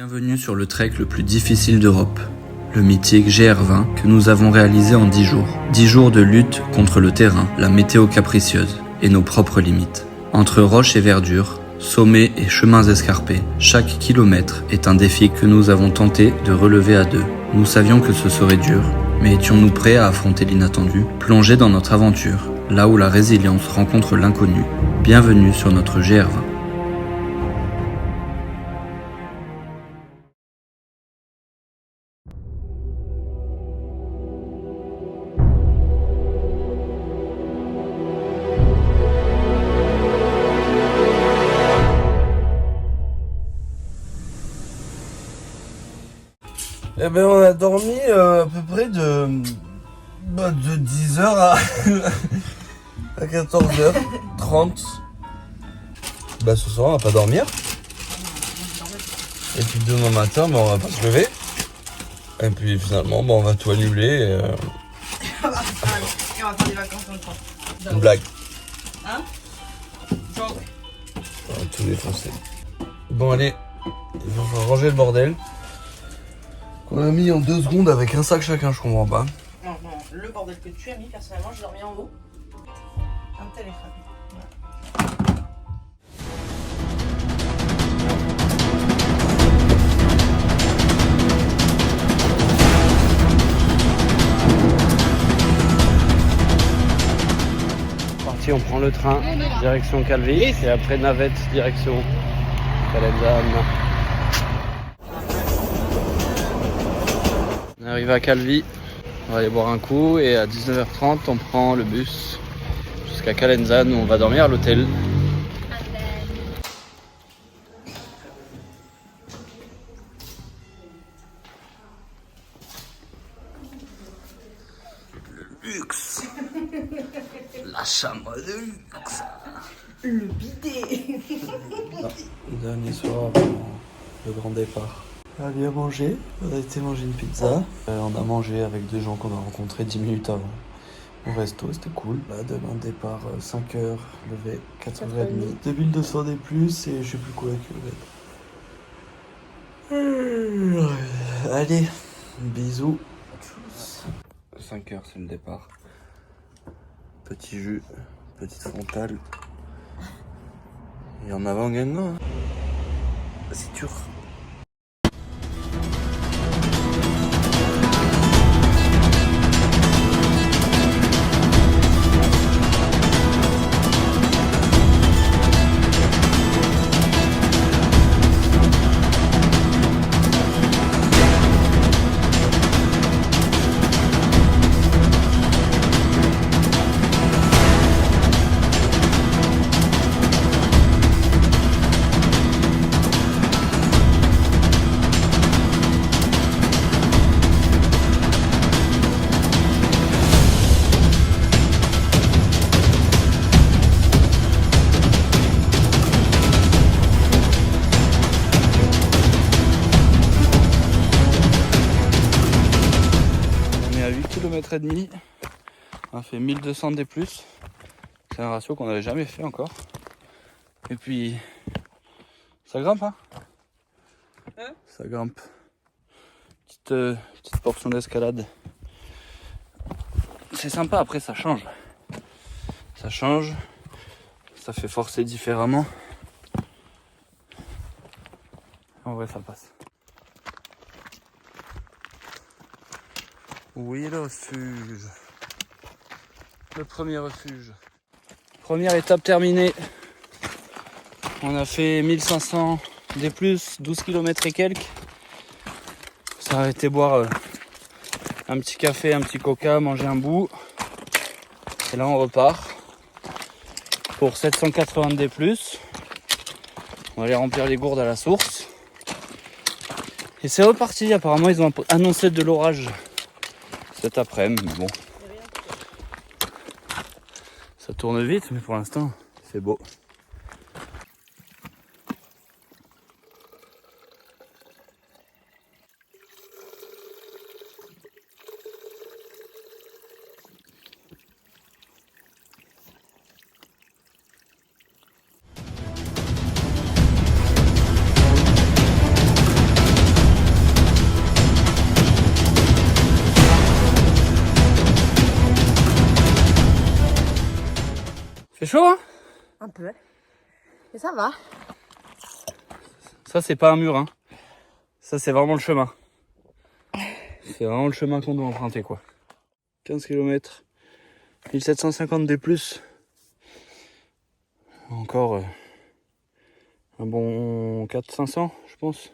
Bienvenue sur le trek le plus difficile d'Europe, le mythique GR20 que nous avons réalisé en 10 jours. 10 jours de lutte contre le terrain, la météo capricieuse et nos propres limites. Entre roches et verdure, sommets et chemins escarpés, chaque kilomètre est un défi que nous avons tenté de relever à deux. Nous savions que ce serait dur, mais étions-nous prêts à affronter l'inattendu, plonger dans notre aventure, là où la résilience rencontre l'inconnu. Bienvenue sur notre GR20. Eh ben on a dormi à peu près de 10h à 14h30. Bah ce soir on va pas dormir. Et puis demain matin on va pas se lever. Et puis finalement on va tout annuler. Et on va faire des vacances ensemble. Une blague. Hein? Genre ouais. On va tout défoncer. Bon allez, il va falloir ranger le bordel. Qu'on a mis en 2 secondes avec un sac chacun, je comprends pas. Non, le bordel que tu as mis, personnellement, je l'ai remis en haut. Un téléphone. Parti, on prend le train direction Calvi et après navette direction Calenzane. On arrive à Calvi, on va aller boire un coup et à 19h30 on prend le bus jusqu'à Calenzane où on va dormir à l'hôtel. Le luxe, la chambre de luxe. Le bidet. Dernier soir avant le grand départ. On a bien mangé, on a été manger une pizza. On a mangé avec des gens qu'on a rencontrés 10 minutes avant. Au resto, c'était cool. Là, demain départ 5h, levé 4h30. 2200 des plus et je sais plus quoi avec le Allez, bisous. 5h c'est le départ. Petit jus, petite frontale. Et en avant gagnant. C'est dur. À 8 km et demi, on a fait 1200 des plus. C'est un ratio qu'on n'avait jamais fait encore. Et puis ça grimpe hein, ça grimpe. Petite portion d'escalade. C'est sympa, après ça change. Ça change, ça fait forcer différemment. En vrai ça passe. Oui, le refuge. Le premier refuge. Première étape terminée. On a fait 1500 des plus, 12 km et quelques. Ça a été boire un petit café, un petit coca, manger un bout. Et là on repart pour 780 des plus. On va aller remplir les gourdes à la source. Et c'est reparti. Apparemment ils ont annoncé de l'orage cet après-midi, mais bon, ça tourne vite, mais pour l'instant, c'est beau. C'est chaud, hein? Un peu. Mais ça va. Ça, c'est pas un mur, hein. Ça, c'est vraiment le chemin. C'est vraiment le chemin qu'on doit emprunter, quoi. 15 km, 1750 D+. Encore un bon 400-500, je pense.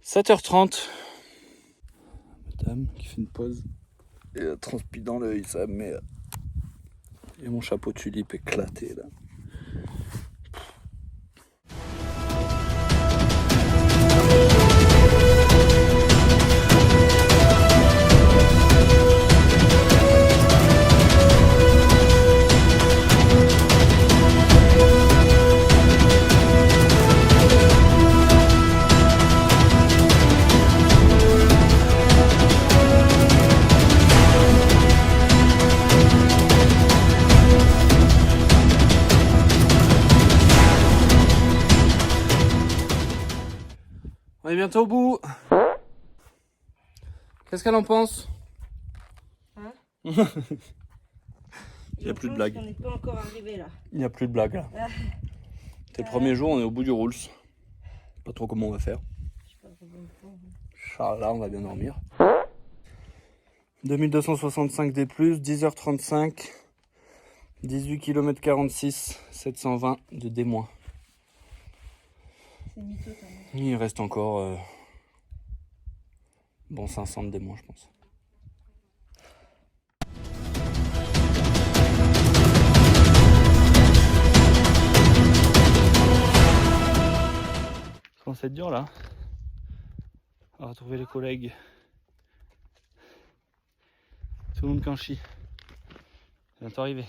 7h30. Madame qui fait une pause. Et elle transpire dans l'œil, ça met. Et mon chapeau tulipe éclaté, là. On est bientôt au bout. Qu'est-ce qu'elle en pense? Hein? Il n'y a plus de blague. On n'est pas encore arrivé là. Il n'y a plus de blague là. C'est le premier jour, on est au bout du rules. Pas trop comment on va faire. Là, on va bien dormir. 2265 D+, 10h35, 18 km 46, 720 de D-. C'est mytho, quand même. Il reste encore bon 500 de D-, je pense. Ça commence à être dur là. On va retrouver les collègues. Tout le monde qu'en chie. C'est bientôt arrivé.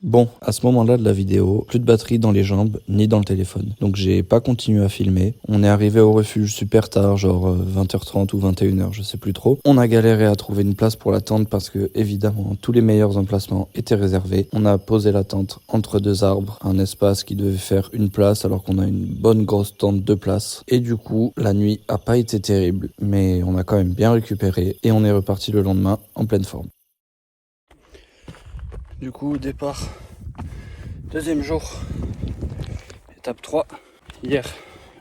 Bon, à ce moment-là de la vidéo, plus de batterie dans les jambes, ni dans le téléphone. Donc j'ai pas continué à filmer. On est arrivé au refuge super tard, genre 20h30 ou 21h, je sais plus trop. On a galéré à trouver une place pour la tente parce que, évidemment, tous les meilleurs emplacements étaient réservés. On a posé la tente entre deux arbres, un espace qui devait faire une place alors qu'on a une bonne grosse tente de place. Et du coup, la nuit a pas été terrible, mais on a quand même bien récupéré et on est reparti le lendemain en pleine forme. Du coup, départ, deuxième jour, étape 3. Hier,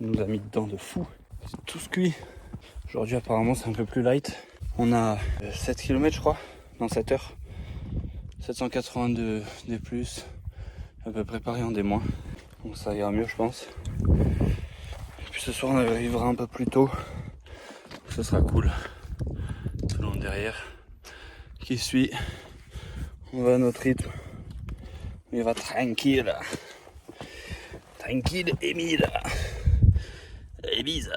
elle nous a mis dedans de fou. C'est tout ce cuit. Aujourd'hui, apparemment, c'est un peu plus light. On a 7 km, je crois, dans 7 heures. 782 D+, à peu près pareil en D-. Donc ça ira mieux, je pense. Et puis ce soir, on arrivera un peu plus tôt. Ce sera cool. Tout le monde derrière qui suit. On va à notre rythme. On va tranquille. Tranquille, Émile. Ibiza.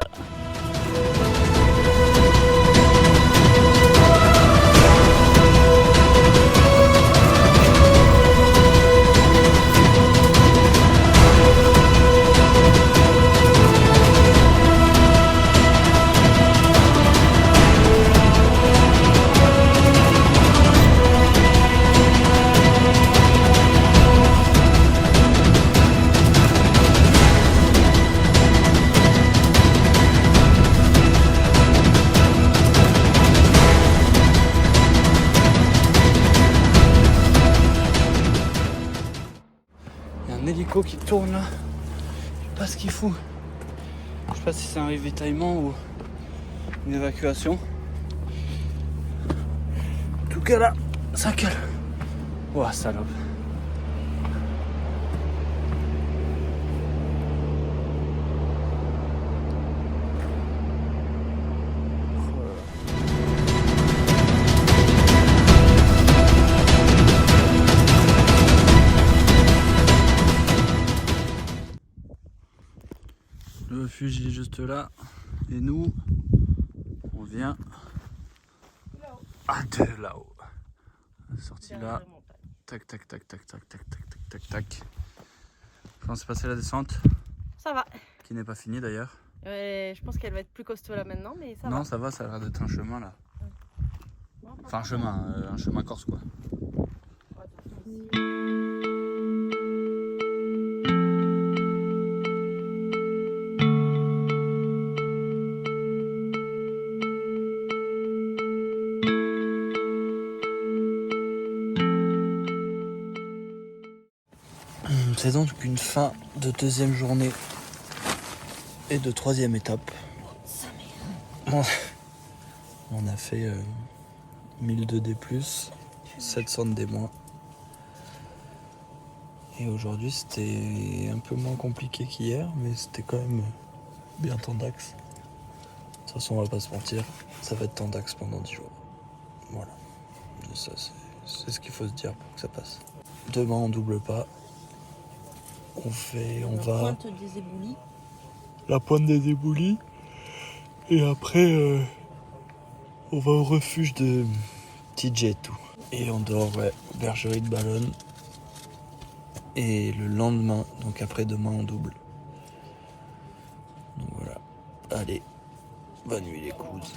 Un hélico qui tourne là, je sais pas ce qu'il fout. Je sais pas si c'est un ravitaillement ou une évacuation. En tout cas là, ça cale. Ouah, salope. Le refuge est juste là. Et nous, on vient de là-haut. Sorti là. Tac, tac, tac, tac, tac, tac, tac, tac, tac, tac. Comment s'est passée la descente? Ça va. Qui n'est pas finie d'ailleurs. Je pense qu'elle va être plus costaud là maintenant, mais ça va. Non, ça va, ça a l'air d'être un chemin là. Enfin, un chemin corse quoi. C'est donc une fin de deuxième journée et de troisième étape. On a fait 1002 D+, 700 D-. Et aujourd'hui c'était un peu moins compliqué qu'hier, mais c'était quand même bien Tendax. De toute façon on va pas se mentir, ça va être Tendax pendant 10 jours. Voilà. Et ça c'est ce qu'il faut se dire pour que ça passe. Demain on double pas. On va... Pointe des éboulis. La pointe des éboulis. Et après on va au refuge de TJ et tout. Et on dort bergerie de Ballonne. Et le lendemain, donc après-demain, on double. Donc voilà. Allez, bonne nuit les couses.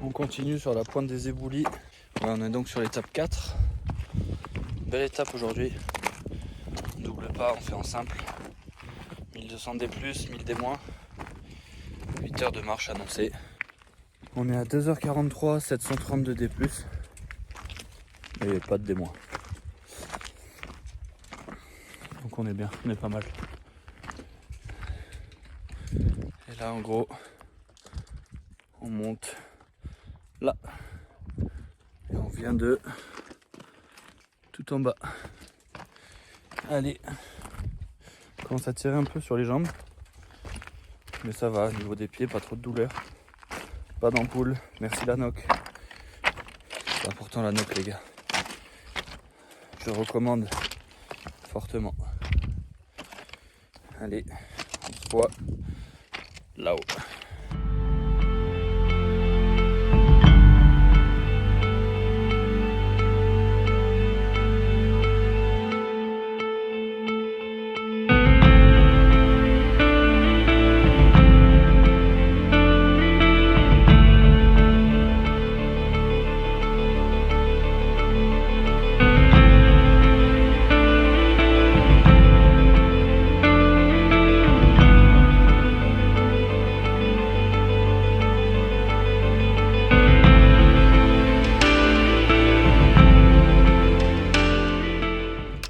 On continue sur la pointe des éboulis. Voilà, on est donc sur l'étape 4. Belle étape aujourd'hui. On double pas, on fait en simple. 1200 D+, 1000 D-. 8 heures de marche annoncée. On est à 2h43, 732 D+. Et pas de D-. Donc on est bien, on est pas mal. Et là en gros, on monte là. Et on vient de tout en bas. Allez. On commence à tirer un peu sur les jambes. Mais ça va, au niveau des pieds, pas trop de douleur. Pas d'ampoule. Merci la NOC. C'est important la NOC les gars. Je recommande fortement. Allez, on se voit là-haut.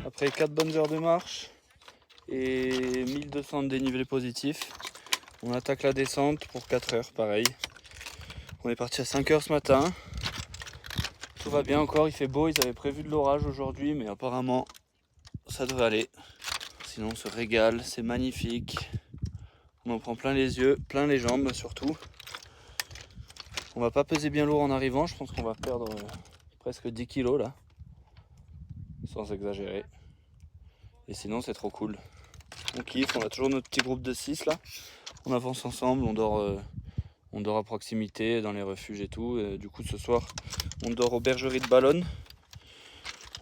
Après 4 bonnes heures de marche et 1200 de dénivelé positif, on attaque la descente pour 4 heures, pareil. On est parti à 5 heures ce matin. Tout va bien encore, il fait beau, ils avaient prévu de l'orage aujourd'hui, mais apparemment ça devrait aller. Sinon on se régale, c'est magnifique. On en prend plein les yeux, plein les jambes surtout. On va pas peser bien lourd en arrivant, je pense qu'on va perdre presque 10 kilos là. Sans exagérer. Et sinon c'est trop cool. On kiffe, on a toujours notre petit groupe de 6 là. On avance ensemble, on dort à proximité dans les refuges et tout. Et du coup ce soir on dort aux bergeries de Ballonne.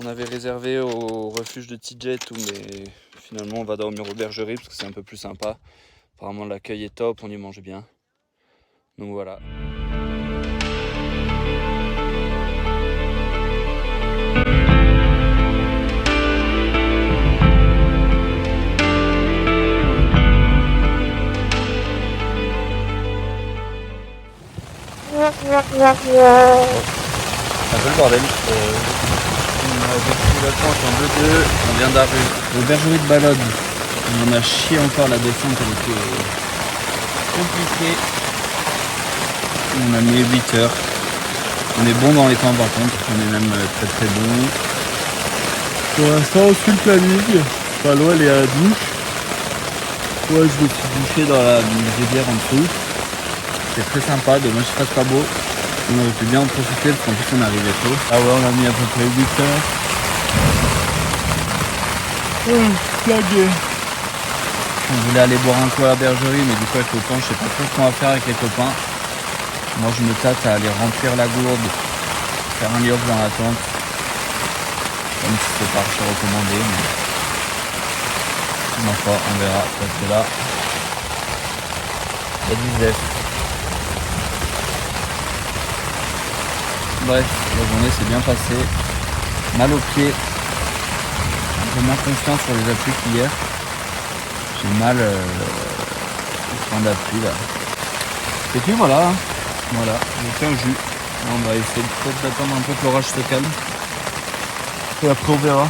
On avait réservé au refuge de TJ et tout, mais finalement on va dormir aux bergeries parce que c'est un peu plus sympa. Apparemment l'accueil est top, on y mange bien. Donc voilà. Un peu le bordel. On a vécu la tranche en 2-2, on vient d'arriver aux bergeries de Ballonne. On a chié encore la descente, elle était compliquée. On a mis 8 heures. On est bon dans les temps par contre, on est même très très bon. Pour l'instant on suit le planning. Enfin, l'eau elle est à la douche. Moi je me suis douché dans la rivière en dessous. C'est très sympa, dommage qu'il fasse pas beau. On aurait pu bien en profiter parce qu'en plus on arrivait tôt. Ah ouais, on a mis à peu près 8 heures. Flagué. On voulait aller boire un coup à la bergerie, mais du coup avec le temps, je sais pas trop ce qu'on va faire avec les copains. Moi je me tâte à aller remplir la gourde, faire un liop dans la tente. Même si c'est pas archi recommandé, mais ma foi, on verra, parce que là, il y a du zef. Bref, la journée s'est bien passée. Mal aux pieds. J'ai moins confiance sur les appuis qu'hier. J'ai mal au point d'appui là. Et puis voilà, j'ai fait un jus. On va essayer peut-être d'attendre un peu que l'orage se calme. Et après on verra.